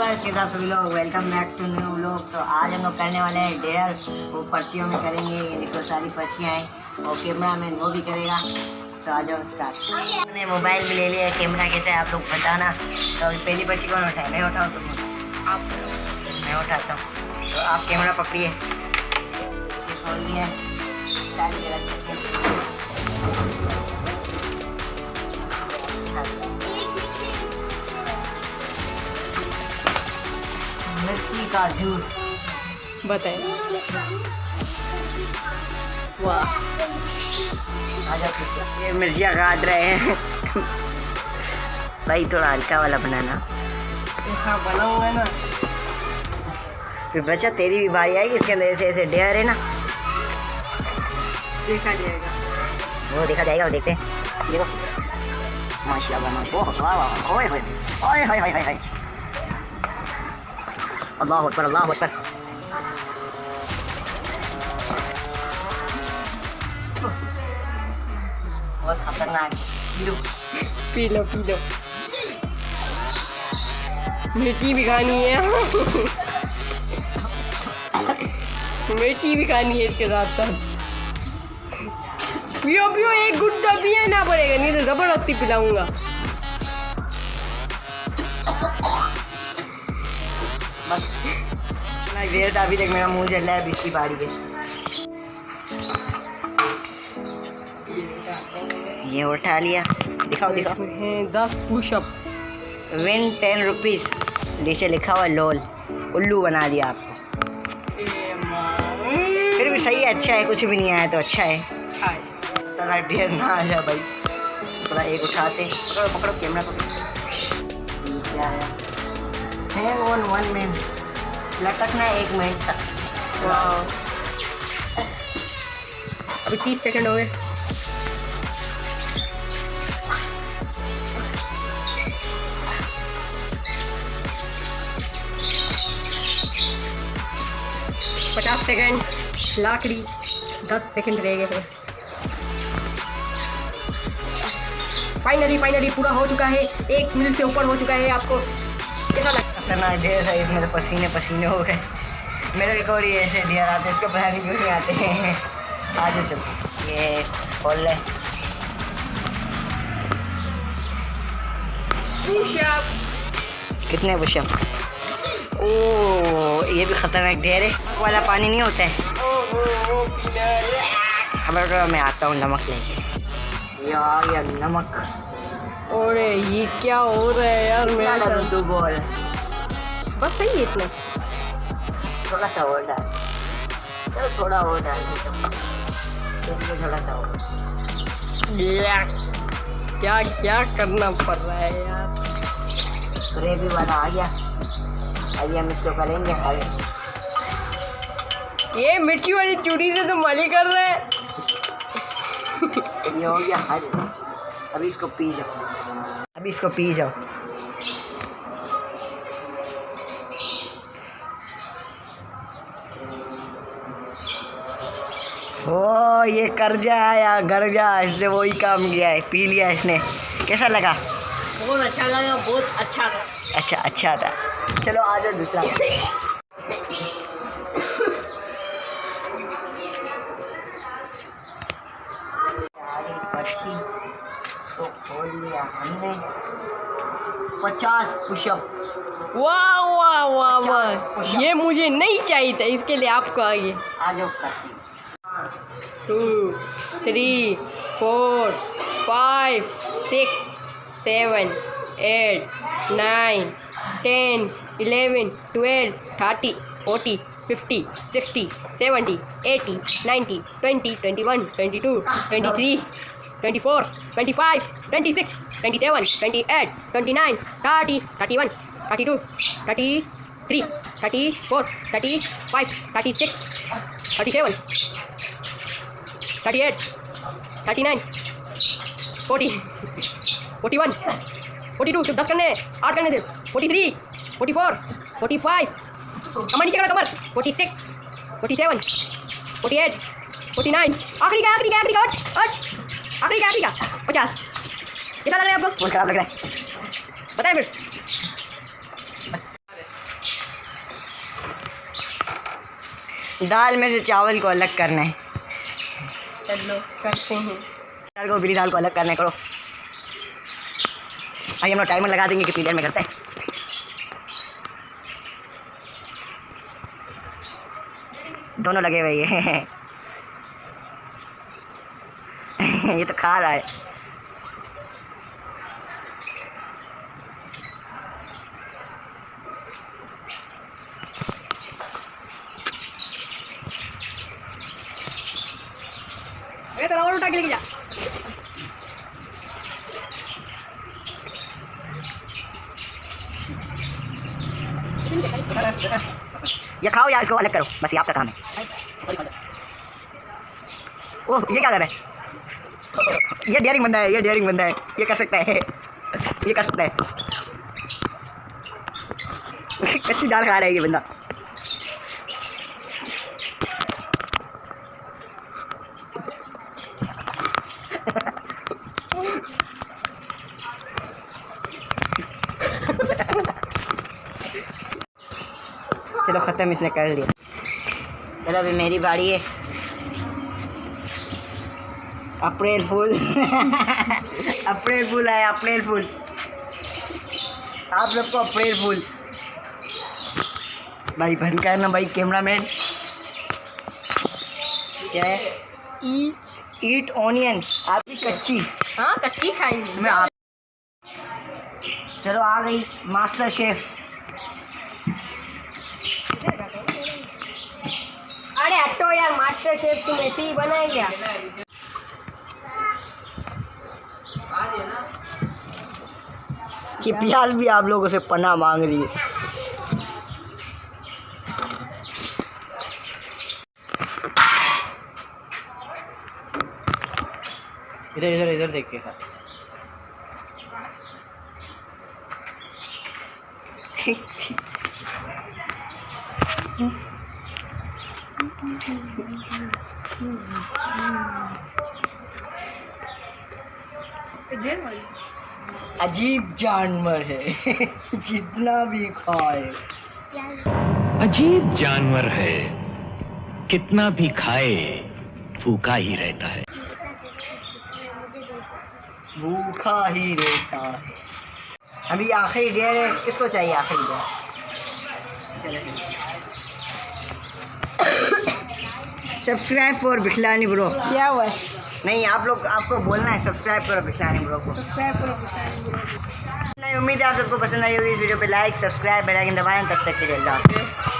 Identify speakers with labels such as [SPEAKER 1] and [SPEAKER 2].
[SPEAKER 1] Viewers के साथ सभी लोग welcome back to new vlog. तो आज हम लोग करने वाले हैं डेयर, वो पर्चियों में करेंगे। ये देखो सारी पर्चियाँ हैं और कैमरा मैन वो भी करेगा। तो आ जाओ स्टार्ट। मैंने मोबाइल भी ले लिया, कैमरा कैसे है आप लोग बताना। तो अभी पहली पर्ची कौन उठाए? मैं उठाऊँ तुम? आप? मैं उठाता हूँ। तो आप कैमरा पकड़िए। खोल लिया सारी मिर्ची का जूस
[SPEAKER 2] बताए। वाह,
[SPEAKER 1] ये मिर्चियाँ काट रहे हैं भाई थोड़ा हल्का वाला बनाना।
[SPEAKER 2] हाँ बनाऊंगा ना।
[SPEAKER 1] फिर बच्चा तेरी भी भाई आएगी इसके अंदर ऐसे ऐसे डेयर है ना,
[SPEAKER 2] देखा जाएगा।
[SPEAKER 1] वो देखा जाएगा। वो देखते हैं। देखो माशाल्लाह, वाह वाह, ओए होए ओए हाय हाय हाय, अल्लाह अकबर अल्लाह अकबर। बहुत खतरनाक।
[SPEAKER 2] पी लो पी लो, मिर्ची भी खानी है मिर्ची भी खानी है इसके साथ साथ। पियो पियो, एक गुड्डा पिया ना पड़ेगा, नहीं तो जबरदस्ती पिलाऊंगा।
[SPEAKER 1] बस मैं देर था, अभी तक मेरा मुंह जल रहा है बिस्की पाड़ी पे। ये उठा लिया, दिखाओ दिखाओ।
[SPEAKER 2] 10 पुशअप,
[SPEAKER 1] विन 10 रुपीज़, नीचे लिखा हुआ लोल। उल्लू बना दिया आपको। फिर भी सही है, अच्छा है, कुछ भी नहीं आया तो अच्छा है। थोड़ा ढेर ना आ जा भाई। थोड़ा एक उठाते, पकड़ो पकड़ो कैमरा पकड़ो। ये क्या है? हैंग ऑन 1 मिनट, लटकना है 1 मिनट तक।
[SPEAKER 2] अभी 30 सेकंड हो गए। पचास सेकंड, लाकड़ी 10 सेकंड रह गए। फाइनली पूरा हो चुका है। 1 मिनट से ऊपर हो चुका है। आपको कैसा लगता
[SPEAKER 1] ना ढेर सारे इसमें तो पसीने पसीने हो गए। मेरे एक और ये ऐसे ढेर आते हैं, इसको पता नहीं क्यों नहीं आते हैं। आ जाओ चलो, ये खोल ले।
[SPEAKER 2] पुशअप।
[SPEAKER 1] कितने पुशअप? ओ ये भी खतरनाक ढेर है। वाला पानी नहीं होता है। हमारे मैं आता हूँ नमक लेके। यार नमक।
[SPEAKER 2] अरे ये क्या हो रहा है यार मेरे साथ?
[SPEAKER 1] 2 बॉल
[SPEAKER 2] बस सही है इतना।
[SPEAKER 1] थोड़ा सा और डाल, चलो थोड़ा और डाल दो, थोड़ा सा और।
[SPEAKER 2] क्या क्या करना पड़ रहा है यार।
[SPEAKER 1] ग्रेवी वाला आ गया। अभी हम इसको करेंगे हल।
[SPEAKER 2] ये मिर्ची वाली चूड़ी से तो मजे कर रहे हैं।
[SPEAKER 1] ये हो गया हल। अभी इसको पी जाओ, अभी इसको पी जाओ। ओ ये कर्जा आया गर्जा, इसने वही काम किया है, पी लिया इसने। कैसा लगा?
[SPEAKER 2] बहुत अच्छा लगा, बहुत अच्छा था।
[SPEAKER 1] अच्छा अच्छा था। चलो आ जाओ दूसरा। पर्ची तो खोल लिया हमने। 50 पुशअप।
[SPEAKER 2] वाह वाह वाह वाह, ये मुझे नहीं चाहिए था, इसके लिए आपको आगे।
[SPEAKER 1] आ जाओ करते।
[SPEAKER 2] 2 3 4 5 6 7 8 9 10 11 12 13 14 15 16 17 18 19 20 21 22 23 24 25 26 27 28 29 30 31 32 33 34 35 36 37 38 39 40 41 42, सिर्फ 10 करने, 8 करने थे। 43 44 45, कमर नीचे करो, कमर 46 47 48 49, आखिरी का आखिरी का आखिरी का 50। कैसा लग रहा है आपको?
[SPEAKER 1] बहुत खराब लग रहा है।
[SPEAKER 2] बताएं फिर।
[SPEAKER 1] दाल में से चावल को अलग करना है।
[SPEAKER 2] चलो करते हैं।
[SPEAKER 1] दाल को, बिली दाल को अलग करना है, करो। आइए हम लोग टाइमर लगा देंगे कितनी देर में करते हैं। दोनों लगे हुए हैं। ये तो खा रहा है।
[SPEAKER 2] अरे तो और उठा के लेके जा।
[SPEAKER 1] ये खाओ या इसको अलग करो, बस ये आपका काम है। ओह ये क्या कर रहा है? ये डेयरिंग बंदा है, ये डेयरिंग बंदा है, ये कर सकता है, ये कर सकता है। कच्ची दाल खा रहा है ये बंदा। चलो ख़त्म, इसने कर लिया। चलो अभी मेरी बारी है। अप्रैल फूल। अप्रैल फूल है, अप्रैल फूल। आप सबको अप्रैल फूल। भाई बंद करना भाई कैमरामैन। क्या है? ईट ऑनियन। आप भी कच्ची?
[SPEAKER 2] हाँ कच्ची खाएंगे।
[SPEAKER 1] मैं आप। चलो आ गई मास्टर शेफ।
[SPEAKER 2] अरे हटो यार, मास्टर शेफ तुम ऐसे ही बनाए क्या?
[SPEAKER 1] कि प्याज भी आप लोगों से पनाह मांग रही है। इधर इधर इधर देख के खा। अजीब जानवर है। जितना भी खाए।
[SPEAKER 3] अजीब जानवर है, कितना भी खाए भूखा ही रहता है।
[SPEAKER 1] भूखा ही रहता है। अभी आखिरी डेयर है, किसको चाहिए आखिरी dare? Subscribe for Bikhlani bro.
[SPEAKER 2] क्या हुआ है?
[SPEAKER 1] नहीं आप लोग, आपको बोलना है सब्सक्राइब करो बिखलानी ब्रो को।
[SPEAKER 2] सब्सक्राइब करो।
[SPEAKER 1] नहीं, उम्मीद है आप सबको पसंद आई होगी इस वीडियो पे। लाइक सब्सक्राइब बेल आइकन दबाएं। तब तक के लिए अल्लाह हाफ़िज़।